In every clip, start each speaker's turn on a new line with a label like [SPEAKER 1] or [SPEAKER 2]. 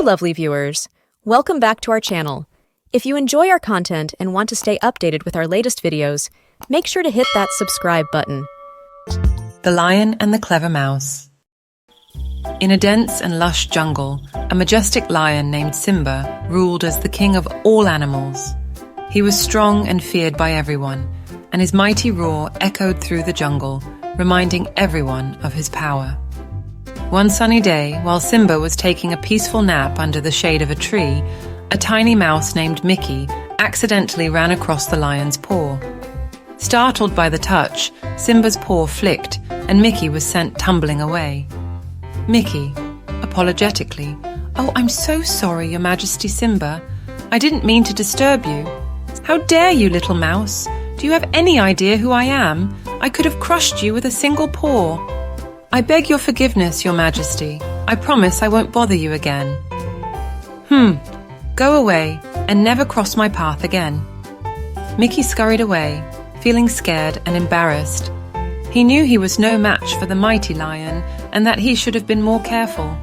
[SPEAKER 1] lovely viewers. Welcome back to our channel. If you enjoy our content and want to stay updated with our latest videos, make sure to hit that subscribe button.
[SPEAKER 2] The Lion and the Clever Mouse. In a dense and lush jungle, a majestic lion named Simba ruled as the king of all animals. He was strong and feared by everyone, and his mighty roar echoed through the jungle, reminding everyone of his power. One sunny day, while Simba was taking a peaceful nap under the shade of a tree, a tiny mouse named Mickey accidentally ran across the lion's paw. Startled by the touch, Simba's paw flicked and Mickey was sent tumbling away. Mickey, apologetically, "Oh, I'm so sorry, Your Majesty Simba. I didn't mean to disturb you. How dare you, little mouse? Do you have any idea who I am? I could have crushed you with a single paw. I beg your forgiveness, Your Majesty. I promise I won't bother you again." Go away and never cross my path again." Mickey scurried away, feeling scared and embarrassed. He knew he was no match for the mighty lion and that he should have been more careful.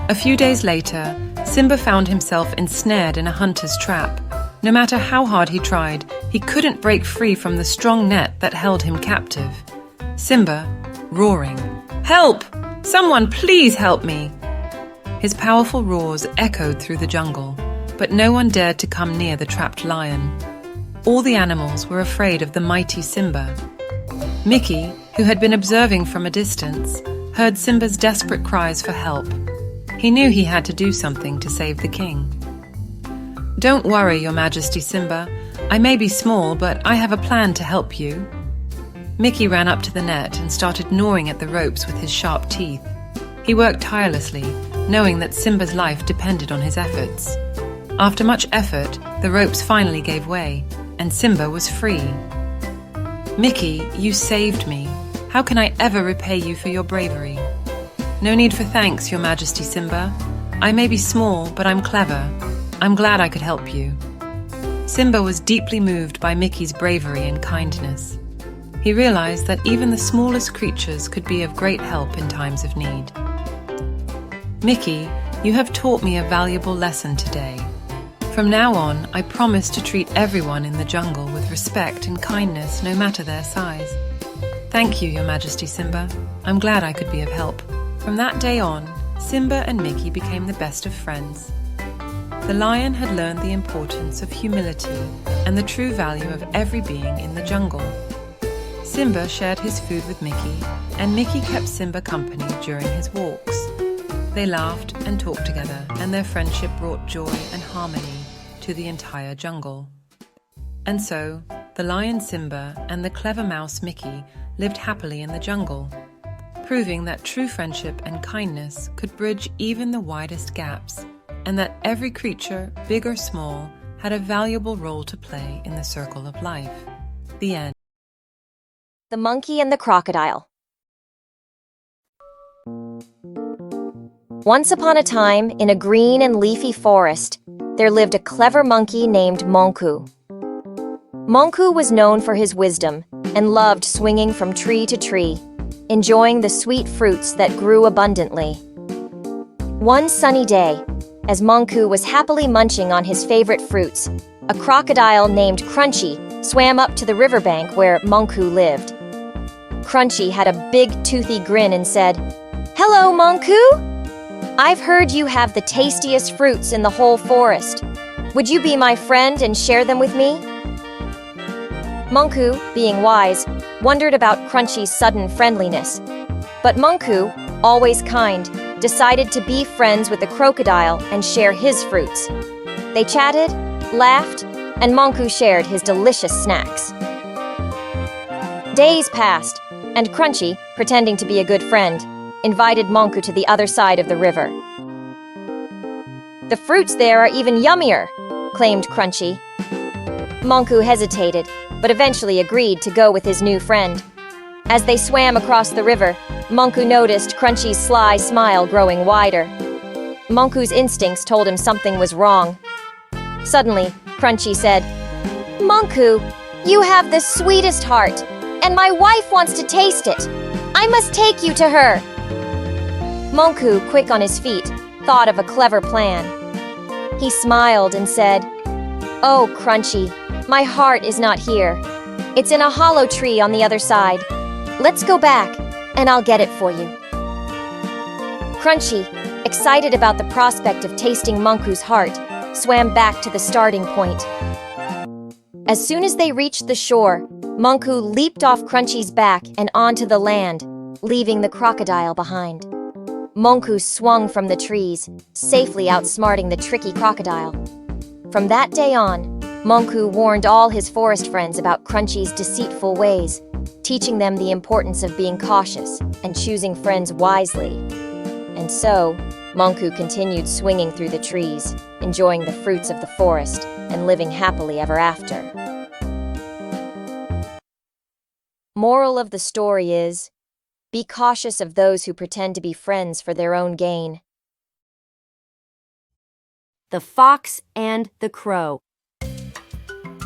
[SPEAKER 2] A few days later, Simba found himself ensnared in a hunter's trap. No matter how hard he tried, he couldn't break free from the strong net that held him captive. Simba, roaring, "Help! Someone please help me!" His powerful roars echoed through the jungle, but no one dared to come near the trapped lion. All the animals were afraid of the mighty Simba. Mickey, who had been observing from a distance, heard Simba's desperate cries for help. He knew he had to do something to save the king. "Don't worry, Your Majesty Simba. I may be small, but I have a plan to help you." Mickey ran up to the net and started gnawing at the ropes with his sharp teeth. He worked tirelessly, knowing that Simba's life depended on his efforts. After much effort, the ropes finally gave way, and Simba was free. "Mickey, you saved me. How can I ever repay you for your bravery?" "No need for thanks, Your Majesty Simba. I may be small, but I'm clever. I'm glad I could help you." Simba was deeply moved by Mickey's bravery and kindness. He realized that even the smallest creatures could be of great help in times of need. "Mickey, you have taught me a valuable lesson today. From now on, I promise to treat everyone in the jungle with respect and kindness, no matter their size." "Thank you, Your Majesty Simba. I'm glad I could be of help." From that day on, Simba and Mickey became the best of friends. The lion had learned the importance of humility and the true value of every being in the jungle. Simba shared his food with Mickey, and Mickey kept Simba company during his walks. They laughed and talked together, and their friendship brought joy and harmony to the entire jungle. And so, the lion Simba and the clever mouse Mickey lived happily in the jungle, proving that true friendship and kindness could bridge even the widest gaps, and that every creature, big or small, had a valuable role to play in the circle of life. The end.
[SPEAKER 3] The Monkey and the Crocodile. Once upon a time, in a green and leafy forest, there lived a clever monkey named Monku. Monku was known for his wisdom and loved swinging from tree to tree, enjoying the sweet fruits that grew abundantly. One sunny day, as Monku was happily munching on his favorite fruits, a crocodile named Crunchy swam up to the riverbank where Monku lived. Crunchy had a big toothy grin and said, "Hello, Monku! I've heard you have the tastiest fruits in the whole forest. Would you be my friend and share them with me?" Monku, being wise, wondered about Crunchy's sudden friendliness. But Monku, always kind, decided to be friends with the crocodile and share his fruits. They chatted, laughed, and Monku shared his delicious snacks. Days passed, and Crunchy, pretending to be a good friend, invited Monku to the other side of the river. "The fruits there are even yummier," claimed Crunchy. Monku hesitated, but eventually agreed to go with his new friend. As they swam across the river, Monku noticed Crunchy's sly smile growing wider. Monku's instincts told him something was wrong. Suddenly, Crunchy said, "Monku, you have the sweetest heart, and my wife wants to taste it. I must take you to her." Monku, quick on his feet, thought of a clever plan. He smiled and said, "Oh, Crunchy, my heart is not here. It's in a hollow tree on the other side. Let's go back, and I'll get it for you." Crunchy, excited about the prospect of tasting Monku's heart, swam back to the starting point. As soon as they reached the shore, Monku leaped off Crunchy's back and onto the land, leaving the crocodile behind. Monku swung from the trees, safely outsmarting the tricky crocodile. From that day on, Monku warned all his forest friends about Crunchy's deceitful ways, teaching them the importance of being cautious and choosing friends wisely. And so, Monku continued swinging through the trees, enjoying the fruits of the forest and living happily ever after. Moral of the story is, be cautious of those who pretend to be friends for their own gain.
[SPEAKER 4] The Fox and the Crow.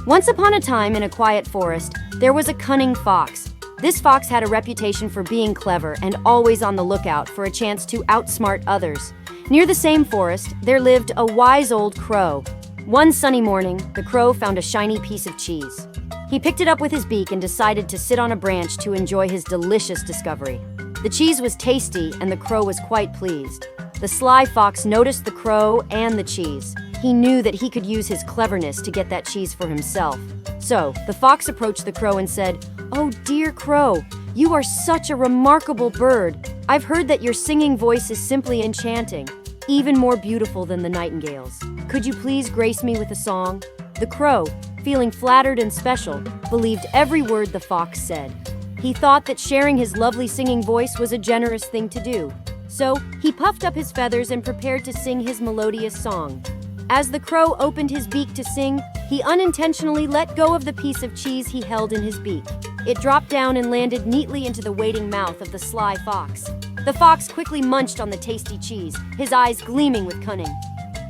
[SPEAKER 4] Once upon a time in a quiet forest, there was a cunning fox. This fox had a reputation for being clever and always on the lookout for a chance to outsmart others. Near the same forest, there lived a wise old crow. One sunny morning, the crow found a shiny piece of cheese. He picked it up with his beak and decided to sit on a branch to enjoy his delicious discovery. The cheese was tasty and the crow was quite pleased. The sly fox noticed the crow and the cheese. He knew that he could use his cleverness to get that cheese for himself. So, the fox approached the crow and said, "Oh dear crow, you are such a remarkable bird. I've heard that your singing voice is simply enchanting, even more beautiful than the nightingale's. Could you please grace me with a song?" The crow, feeling flattered and special, believed every word the fox said. He thought that sharing his lovely singing voice was a generous thing to do. So, he puffed up his feathers and prepared to sing his melodious song. As the crow opened his beak to sing, he unintentionally let go of the piece of cheese he held in his beak. It dropped down and landed neatly into the waiting mouth of the sly fox. The fox quickly munched on the tasty cheese, his eyes gleaming with cunning.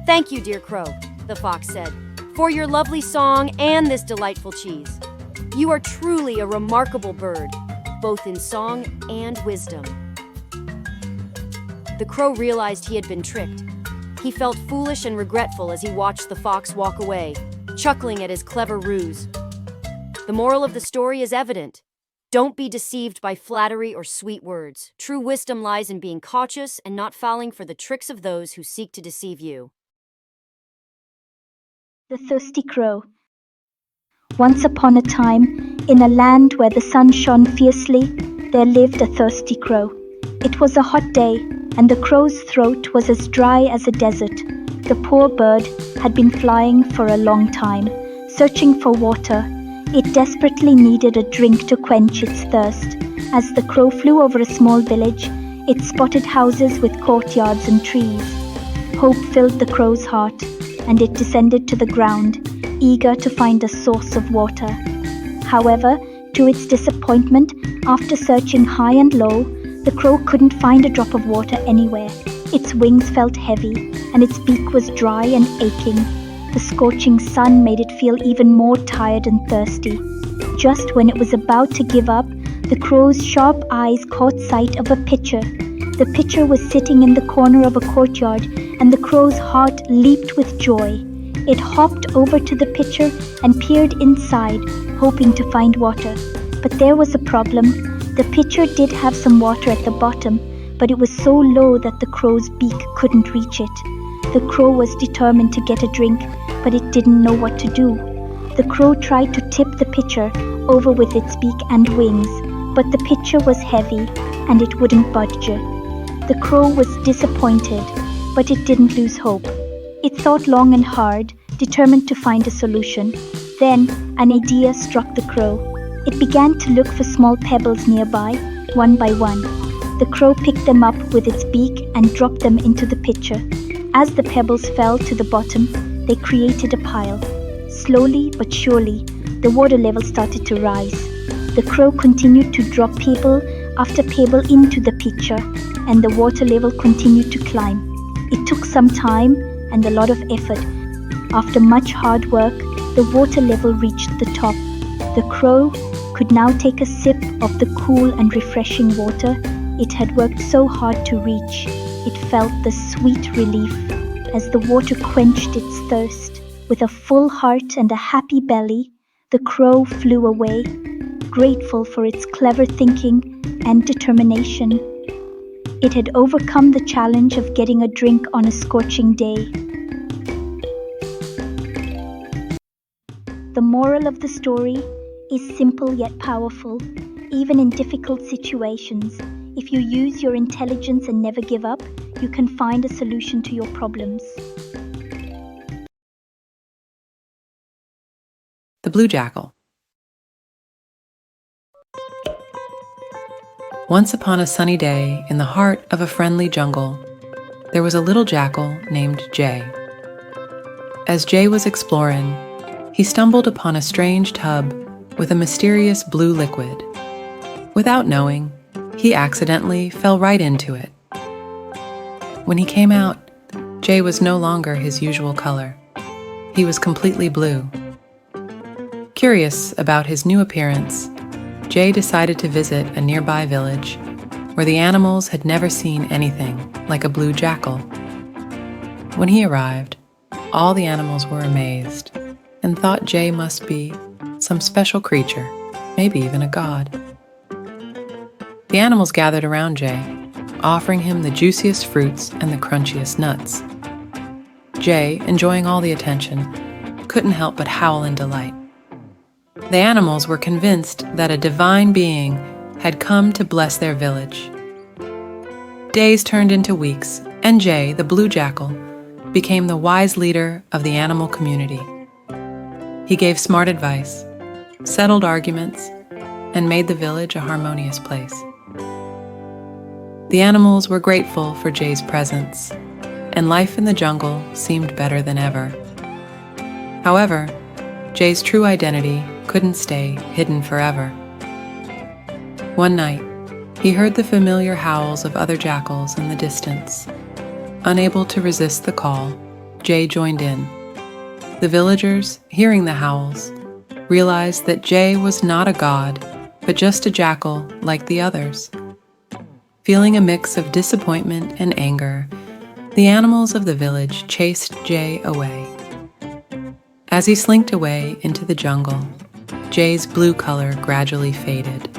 [SPEAKER 4] "Thank you, dear crow," the fox said, "for your lovely song and this delightful cheese. You are truly a remarkable bird, both in song and wisdom." The crow realized he had been tricked. He felt foolish and regretful as he watched the fox walk away, chuckling at his clever ruse. The moral of the story is evident. Don't be deceived by flattery or sweet words. True wisdom lies in being cautious and not falling for the tricks of those who seek to deceive you.
[SPEAKER 5] The Thirsty Crow. Once upon a time, in a land where the sun shone fiercely, there lived a thirsty crow. It was a hot day, and the crow's throat was as dry as a desert. The poor bird had been flying for a long time, searching for water. It desperately needed a drink to quench its thirst. As the crow flew over a small village, it spotted houses with courtyards and trees. Hope filled the crow's heart, and it descended to the ground, eager to find a source of water. However, to its disappointment, after searching high and low, the crow couldn't find a drop of water anywhere. Its wings felt heavy, and its beak was dry and aching. The scorching sun made it feel even more tired and thirsty. Just when it was about to give up, the crow's sharp eyes caught sight of a pitcher. The pitcher was sitting in the corner of a courtyard, and the crow's heart leaped with joy. It hopped over to the pitcher and peered inside, hoping to find water. But there was a problem. The pitcher did have some water at the bottom, but it was so low that the crow's beak couldn't reach it. The crow was determined to get a drink, but it didn't know what to do. The crow tried to tip the pitcher over with its beak and wings, but the pitcher was heavy and it wouldn't budge. The crow was disappointed, but it didn't lose hope. It thought long and hard, determined to find a solution. Then an idea struck the crow. It began to look for small pebbles nearby, one by one. The crow picked them up with its beak and dropped them into the pitcher. As the pebbles fell to the bottom, they created a pile. Slowly but surely, the water level started to rise. The crow continued to drop pebble after pebble into the pitcher, and the water level continued to climb. It took some time and a lot of effort. After much hard work, the water level reached the top. The crow could now take a sip of the cool and refreshing water it had worked so hard to reach. It felt the sweet relief. as the water quenched its thirst. With a full heart and a happy belly, the crow flew away, grateful for its clever thinking and determination. It had overcome the challenge of getting a drink on a scorching day. The moral of the story is simple yet powerful. Even in difficult situations, if you use your intelligence and never give up, you can find a solution to your problems.
[SPEAKER 2] The Blue Jackal. Once upon a sunny day in the heart of a friendly jungle, there was a little jackal named Jay. As Jay was exploring, he stumbled upon a strange tub with a mysterious blue liquid. Without knowing, he accidentally fell right into it. When he came out, Jay was no longer his usual color. He was completely blue. Curious about his new appearance, Jay decided to visit a nearby village where the animals had never seen anything like a blue jackal. When he arrived, all the animals were amazed and thought Jay must be some special creature, maybe even a god. The animals gathered around Jay, offering him the juiciest fruits and the crunchiest nuts. Jay, enjoying all the attention, couldn't help but howl in delight. The animals were convinced that a divine being had come to bless their village. Days turned into weeks, and Jay, the blue jackal, became the wise leader of the animal community. He gave smart advice, settled arguments, and made the village a harmonious place. The animals were grateful for Jay's presence, and life in the jungle seemed better than ever. However, Jay's true identity couldn't stay hidden forever. One night, he heard the familiar howls of other jackals in the distance. Unable to resist the call, Jay joined in. The villagers, hearing the howls, realized that Jay was not a god, but just a jackal like the others. Feeling a mix of disappointment and anger, the animals of the village chased Jay away. As he slinked away into the jungle, Jay's blue color gradually faded,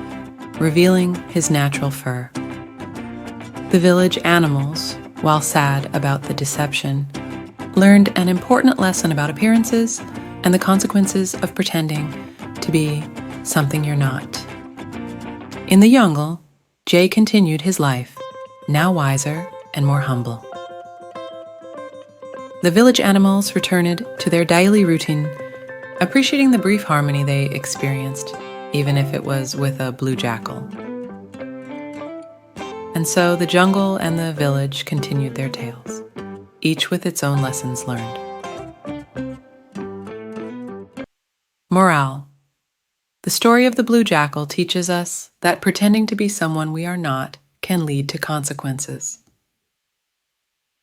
[SPEAKER 2] revealing his natural fur. The village animals, while sad about the deception, learned an important lesson about appearances and the consequences of pretending to be something you're not. In the jungle, Jay continued his life, now wiser and more humble. The village animals returned to their daily routine, appreciating the brief harmony they experienced, even if it was with a blue jackal. And so the jungle and the village continued their tales, each with its own lessons learned. Morale. The story of the blue jackal teaches us that pretending to be someone we are not can lead to consequences.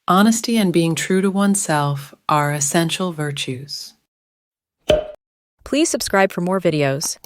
[SPEAKER 2] Honesty and being true to oneself are essential virtues.
[SPEAKER 1] Please subscribe for more videos.